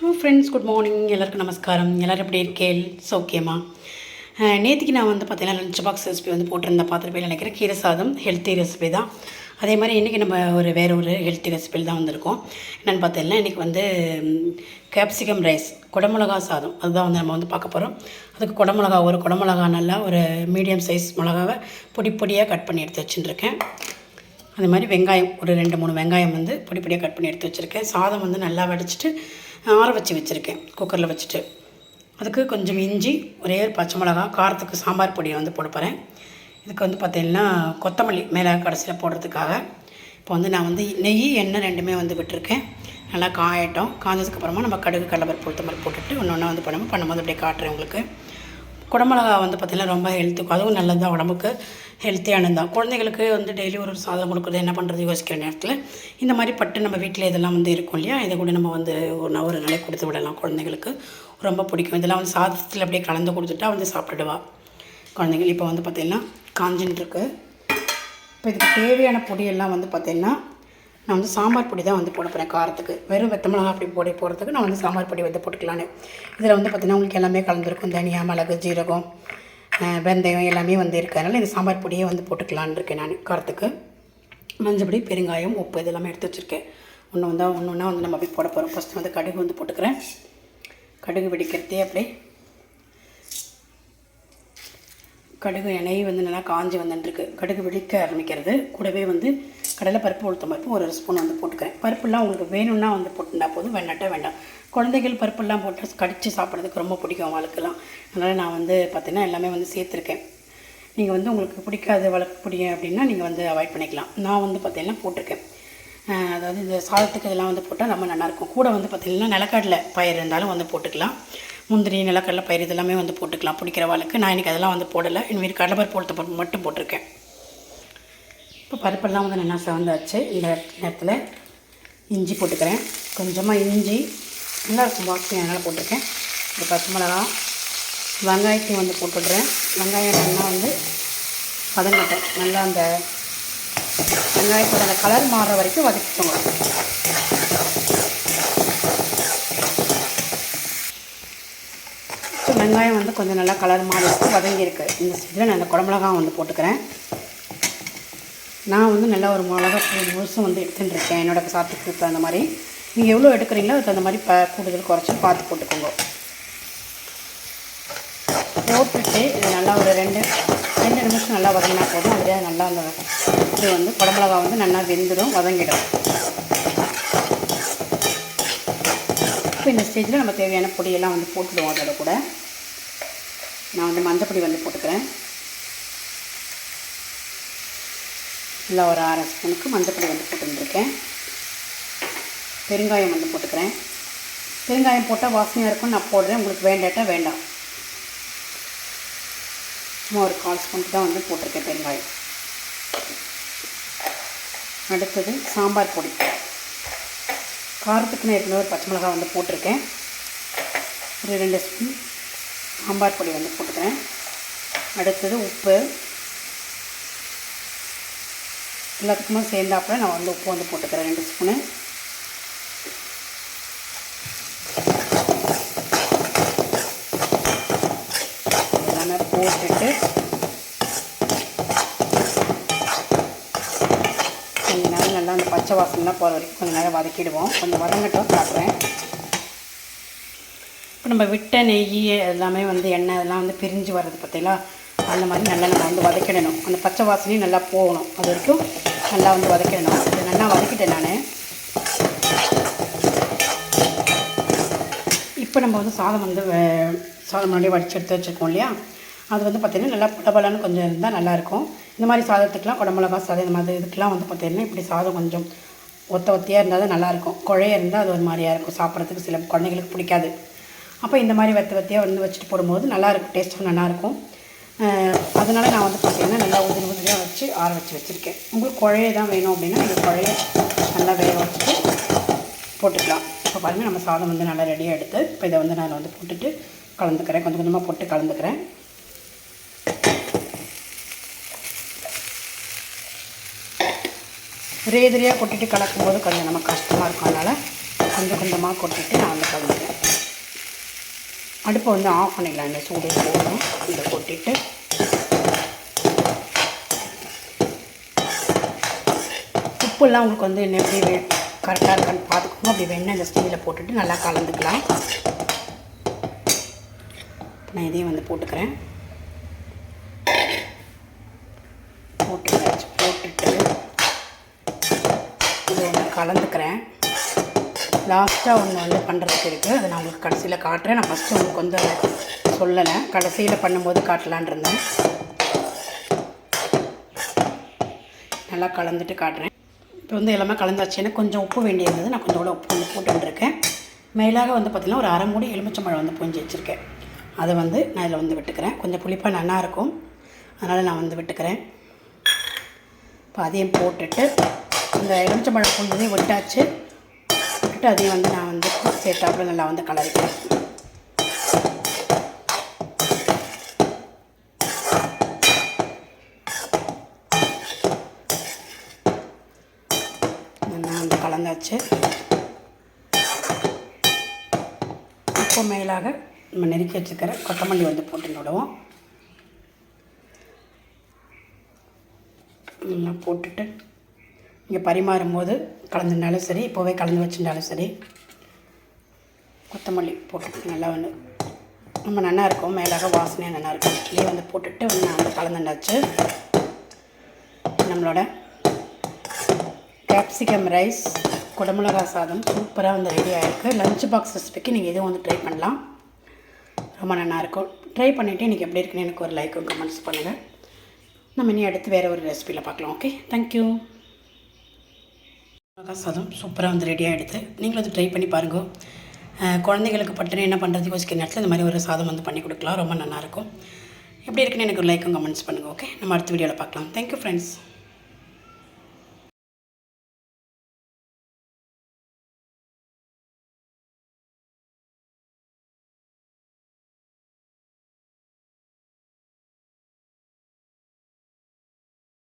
Hello friends, good morning. எல்லாருக்கும் நமஸ்காரம். எல்லோரும் எப்படி இருக்கேள்? சௌக்கியமா? நேற்றுக்கு நான் வந்து பார்த்தீங்கன்னா லஞ்ச் பாக்ஸ் ரெசிபி வந்து போட்டிருந்தேன், பார்த்துட்டு நினைக்கிறேன். கீரை சாதம் ஹெல்த்தி ரெசிபி தான். அதே மாதிரி இன்றைக்கி நம்ம வேறு ஒரு ஹெல்த்தி ரெசிபியில் தான் வந்திருக்கோம். என்னென்னு பார்த்தீங்கன்னா இன்றைக்கி வந்து கேப்சிகம் ரைஸ், குடமிளகா சாதம், அதுதான் வந்து நம்ம வந்து பார்க்க போகிறோம். அதுக்கு ஒரு குடமிளகா நல்லா ஒரு மீடியம் சைஸ் மிளகாவை பொடியாக கட் பண்ணி எடுத்து வச்சுட்டுருக்கேன். அதே மாதிரி வெங்காயம் ஒரு 2-3 வெங்காயம் வந்து பொடியாக கட் பண்ணி எடுத்து வச்சுருக்கேன். சாதம் வந்து நல்லா வடிச்சிட்டு ஆற வச்சுருக்கேன் குக்கரில் வச்சுட்டு. அதுக்கு கொஞ்சம் இஞ்சி, ஒரே ஒரு பச்சை மிளகா, காரத்துக்கு சாம்பார் பொடியை வந்து போட போகிறேன். இதுக்கு வந்து பார்த்திங்கன்னா கொத்தமல்லி மேலே கடைசியில் போடுறதுக்காக. இப்போ வந்து நான் வந்து நெய் எண்ணெய் ரெண்டுமே வந்து விட்டுருக்கேன். நல்லா காஞ்சதுக்கப்புறமா நம்ம கடுகு கடலைப்பருப்பு உளுத்தம்பருப்பு போட்டுட்டு ஒன்று வந்து பண்ணும்போது அப்படியே காட்டுறேன் உங்களுக்கு. குடமிளகா வந்து பார்த்திங்கன்னா ரொம்ப ஹெல்த்துக்கும், அதுவும் நல்லது தான், உடம்புக்கு ஹெல்த்தியானது தான். குழந்தைங்களுக்கு வந்து டெய்லி ஒரு சாதம் கொடுக்குறது என்ன பண்ணுறது யோசிக்கிற நேரத்தில் இந்த மாதிரி பட்டு நம்ம வீட்டில் இதெல்லாம் வந்து இருக்கும் இல்லையா, இதை கூட நம்ம வந்து ஒரு நாளை கொடுத்து விடலாம். குழந்தைங்களுக்கு ரொம்ப பிடிக்கும். இதெல்லாம் வந்து சாதத்தில் அப்படியே கலந்து கொடுத்துட்டா வந்து சாப்பிட்டுடுவா குழந்தைங்கள். இப்போ வந்து பார்த்திங்கன்னா காஞ்சின்ட்டுருக்கு. இப்போ இதுக்கு தேவையான பொடியெல்லாம் வந்து பார்த்திங்கன்னா நான் வந்து சாம்பார் பொடி தான் வந்து போட போகிறேன். காரத்துக்கு வெறும் வெத்த மிளகா அப்படி போடுறதுக்கு நான் வந்து சாம்பார் பொடி வந்து போட்டுக்கலான்னு. இதில் வந்து பார்த்திங்கன்னா உங்களுக்கு எல்லாமே கலந்துருக்கும். தனியா, மிளகு, ஜீரகம், வெந்தயம் எல்லாமே வந்து இருக்கிறதுனால இந்த சாம்பார் பொடியே வந்து போட்டுக்கலான்னு இருக்கேன் நான் காரத்துக்கு. மஞ்சப்பொடி, பெருங்காயம், உப்பு இதெல்லாமே எடுத்து வச்சுருக்கேன். ஒன்றா வந்து நம்ம அப்படி போட போகிறோம். ஃபஸ்ட்டு வந்து கடுகு வந்து போட்டுக்கிறேன். கடுகு வெடிக்கிறதே அப்படியே கடுகு எண்ணெய் வந்து நல்லா காஞ்சி வந்துட்டுருக்கு. கடுகு வெடிக்க ஆரம்பிக்கிறது. கூடவே வந்து கடலைப்பருப்பு உளுத்தம்பருப்பு ஒரு ஸ்பூன் வந்து போட்டுக்கிறேன். பருப்புலாம் உங்களுக்கு வேணும்னா வந்து போட்டுட்டா போதும், வேண்டாம். குழந்தைகள் பருப்புலாம் போட்டு கடித்து சாப்பிட்றதுக்கு ரொம்ப பிடிக்கும் அவளுக்கெல்லாம். அதனால் நான் வந்து பார்த்திங்கன்னா எல்லாமே வந்து சேர்த்துருக்கேன். நீங்கள் வந்து உங்களுக்கு பிடிக்காது வளர்க்க பிடிக்கும் அப்படின்னா நீங்கள் வந்து அவாய்ட் பண்ணிக்கலாம். நான் வந்து பார்த்திங்கன்னா போட்டிருக்கேன். அதாவது இந்த சாதத்துக்கு இதெல்லாம் வந்து போட்டால் ரொம்ப நல்லாயிருக்கும். கூட வந்து பார்த்திங்கன்னா நிலக்கடலை பயிர் இருந்தாலும் வந்து போட்டுக்கலாம். முந்திரி, நிலக்கடலை பயிர் இதெல்லாமே வந்து போட்டுக்கலாம் பிடிக்கிற வாழ்க்கை. நான் இன்றைக்கி அதெல்லாம் வந்து போடலை. இனிமேல் கடலைப்பருப்பு உளுத்தம்பருப்பு மட்டும் போட்டிருக்கேன். இப்போ பருப்பெல்லாம் வந்து நல்லா செவந்தாச்சு. இந்த நேரத்தில் இஞ்சி போட்டுக்கிறேன். கொஞ்சமாக இஞ்சி நல்லாயிருக்கும் வாசனை, அதனால் போட்டிருக்கேன். இந்த பச்சை மிளகா, வெங்காயத்தையும் வந்து போட்டுடுறேன். வெங்காயம் நல்லா வந்து வதங்கட்டும். நல்லா அந்த வெங்காயத்தோட அந்த கலர் மாறுற வரைக்கும் வதக்கிக்கோங்க. வெங்காயம் வந்து கொஞ்சம் நல்லா கலர் மாறி வதங்கியிருக்கு. இந்த ஸ்டேஜில் நான் அந்த குடமிளகாய் வந்து போட்டுக்கிறேன். நான் வந்து நல்லா ஒரு மிளகா முழுசும் வந்து எடுத்துட்டுருக்கேன். என்னோடய சாப்பிட்டு அந்த மாதிரி நீங்கள் எவ்வளோ எடுக்கிறீங்களோ அதுக்கு அந்த மாதிரி கூடுதல் குறைச்சி பார்த்து போட்டுக்கோங்க. போட்டுட்டு இது நல்லா ஒரு ரெண்டு நிமிஷம் நல்லா வதங்கினா போதும். அப்படியே நல்லா அந்த இது வந்து குடமிளகா வந்து நல்லா வெந்துடும், வதங்கிடும். இப்போ இந்த ஸ்டேஜில் நம்ம தேவையான பொடியெல்லாம் வந்து போட்டுடுவோம். அதோட கூட நான் வந்து மஞ்சப்பொடி வந்து போட்டுக்கிறேன். இல்லை ஒரு 1/2 ஸ்பூனுக்கு மஞ்சப்பொடி வந்து போட்டுருக்கேன். பெருங்காயம் வந்து போட்டுக்கிறேன். பெருங்காயம் போட்டால் வாசனையாக இருக்கும், நான் போடுறேன். உங்களுக்கு வேண்டாட்டா வேண்டாம். சும்மா ஒரு 1/4 ஸ்பூனுக்கு தான் வந்து போட்டிருக்கேன் பெருங்காயம். அடுத்தது சாம்பார் பொடி. காரத்துக்கு நான் ஏற்கனவே ஒரு பச்சை மிளகாய் வந்து போட்டிருக்கேன். ஒரு 2 ஸ்பூன் சாம்பார் பொடி வந்து போட்டுக்கிறேன். அடுத்தது உப்பு. எல்லாத்துக்குமே சேர்ந்தாப்புல நான் வந்து உப்பு வந்து போட்டுக்கிறேன் 2 ஸ்பூனு. எல்லாமே போட்டுட்டு கொஞ்ச நேரம் நல்லா அந்த பச்சை வாசனைலாம் போகிற வரைக்கும் கொஞ்சம் நேரம் வதக்கிடுவோம். கொஞ்சம் வதங்கட்டும் காட்டுறேன். இப்போ நம்ம விட்ட நெய் எல்லாமே வந்து எண்ணெய் அதெல்லாம் வந்து பிரிஞ்சு வர்றது பார்த்தீங்களா, அந்த மாதிரி நல்லா நம்ம வந்து வதக்கிடணும். அந்த பச்சை வாசனையும் நல்லா போகணும். அது வரைக்கும் நல்லா வந்து வதக்கிடணும். இது நல்லா வதக்கிட்டேன் நான். இப்போ நம்ம வந்து சாதம் முன்னாடியே வடித்து எடுத்து வச்சுருக்கோம் இல்லையா, அது வந்து பார்த்திங்கன்னா நல்லா படபலன்னு கொஞ்சம் இருந்தால் நல்லாயிருக்கும். இந்த மாதிரி சாதத்துக்கெலாம் குடமிளகா சாதம் இந்த மாதிரி இதுக்கெலாம் வந்து பார்த்திங்கன்னா இப்படி சாதம் கொஞ்சம் ஒத்தையாக இருந்தால் தான் நல்லாயிருக்கும். குழைய இருந்தால் அது ஒரு மாதிரியாக இருக்கும், சாப்பிட்றதுக்கு சில குழந்தைங்களுக்கு பிடிக்காது. அப்போ இந்த மாதிரி வெத்தையாக வந்து வச்சுட்டு போடும்போது நல்லாயிருக்கும், டேஸ்ட்டும் நல்லாயிருக்கும். அதனால் நான் வந்து பார்த்திங்கன்னா நல்லா உதிரியாக வச்சு ஆற வச்சுருக்கேன். உங்களுக்கு குழைய தான் வேணும் அப்படின்னா நீங்கள் குழைய நல்லா வேக வச்சுட்டு போட்டுக்கலாம். இப்போ பாருங்கள் நம்ம சாதம் வந்து நல்லா ரெடியாக எடுத்து இப்போ இதை வந்து நான் வந்து போட்டுட்டு கலந்துக்கிறேன். கொஞ்சம் கொஞ்சமாக போட்டு கலந்துக்கிறேன். ஒரே எதிரியாக கொட்டிட்டு கலக்கும்போது கொஞ்சம் நம்ம கஷ்டமாக இருக்கும். அதனால் கொஞ்சம் கொஞ்சமாக கொட்டிட்டு நான் வந்து கலந்துக்கிறேன். அடுப்பை வந்து ஆஃப் பண்ணிடலாம். இந்த சூடு போடணும். இதை கொட்டிட்டு உப்புலாம் உங்களுக்கு வந்து என்ன எப்படி கரெக்டாக இருக்கான்னு பார்த்துக்கணும். அப்படி வேணால் இந்த ஸ்டீலில் போட்டுட்டு நல்லா கலந்துக்கலாம். நான் இதையும் வந்து போட்டுக்கிறேன். போட்டுட்டு இதை ஒன்று கலந்துக்கிறேன். லாஸ்ட்டாக ஒன்று வந்து பண்ணுறதுக்கு இருக்குது. அதை நான் உங்களுக்கு கடைசியில் காட்டுறேன். நான் ஃபஸ்ட்டு உங்களுக்கு வந்து சொல்லலை, கடைசியில் பண்ணும்போது காட்டலான் இருந்தேன். நல்லா கலந்துட்டு காட்டுறேன். இப்போ வந்து எல்லாமே கலந்தாச்சுன்னா கொஞ்சம் உப்பு வேண்டியிருந்தது. நான் கொஞ்சம் கூட உப்பு வந்து போட்டுருக்கேன். மேலாக வந்து பார்த்திங்கன்னா ஒரு அரை மூடி எலுமிச்சம்பழம் வந்து புழிஞ்சு வச்சுருக்கேன். அதை வந்து நான் இதில் வந்து விட்டுக்கிறேன். கொஞ்சம் புளிப்பாக நல்லாயிருக்கும், அதனால் நான் வந்து விட்டுக்கிறேன். இப்போ அதையும் போட்டுட்டு இந்த எலுமிச்சம்பழம் புழிஞ்சதையும் விட்டாச்சு. விட்டுட்டு அதையும் வந்து நான் வந்து சேர்த்தாப்புல நல்லா வந்து கலரிக்கிறேன். நல்லா வந்து கலந்தாச்சு. இப்போ மேலாக நம்ம நெருக்கி வச்சுக்கிற கொத்தமல்லி வந்து போட்டு விடுவோம். நல்லா போட்டுட்டு இங்கே பரிமாறும்போது கலந்துருந்தாலும் சரி, இப்போவே கலந்து வச்சுருந்தாலும் சரி, கொத்தமல்லி போட்டுட்டு நல்லா வந்து நம்ம நல்லாயிருக்கும். மேலாக வாசனையாக நல்லாயிருக்கும். இதே வந்து போட்டுட்டு வந்து நான் வந்து கலந்துண்டாச்சு. நம்மளோட கேப்சிகம் ரைஸ், குடமிளகா சாதம் சூப்பராக வந்து ரெடி ஆகிருக்கு. லஞ்ச் பாக்ஸ் ரெசிபிக்கு நீங்கள் எதுவும் வந்து ட்ரை பண்ணலாம். ரொம்ப நல்லாயிருக்கும். ட்ரை பண்ணிவிட்டு எனக்கு எப்படி இருக்குன்னு எனக்கு ஒரு லைக்கும் கமெண்ட்ஸ் பண்ணுங்கள். நம்ம இனி அடுத்து வேறு ஒரு ரெசிபியில் பார்க்கலாம். Okay, thank you. மிளகா சாதம் சூப்பராக வந்து ரெடி ஆகிடுது. நீங்களும் வந்து ட்ரை பண்ணி பாருங்கள். குழந்தைகளுக்கு பட்டுன்னு என்ன பண்ணுறது யோசிக்கிற நேரத்தில் இந்த மாதிரி ஒரு சாதம் வந்து பண்ணி கொடுக்கலாம். ரொம்ப நல்லாயிருக்கும். எப்படி இருக்குன்னு எனக்கு ஒரு லைக்கும் கமெண்ட்ஸ் பண்ணுங்கள். ஓகே, நம்ம அடுத்த வீடியோவில் பார்க்கலாம். Thank you friends.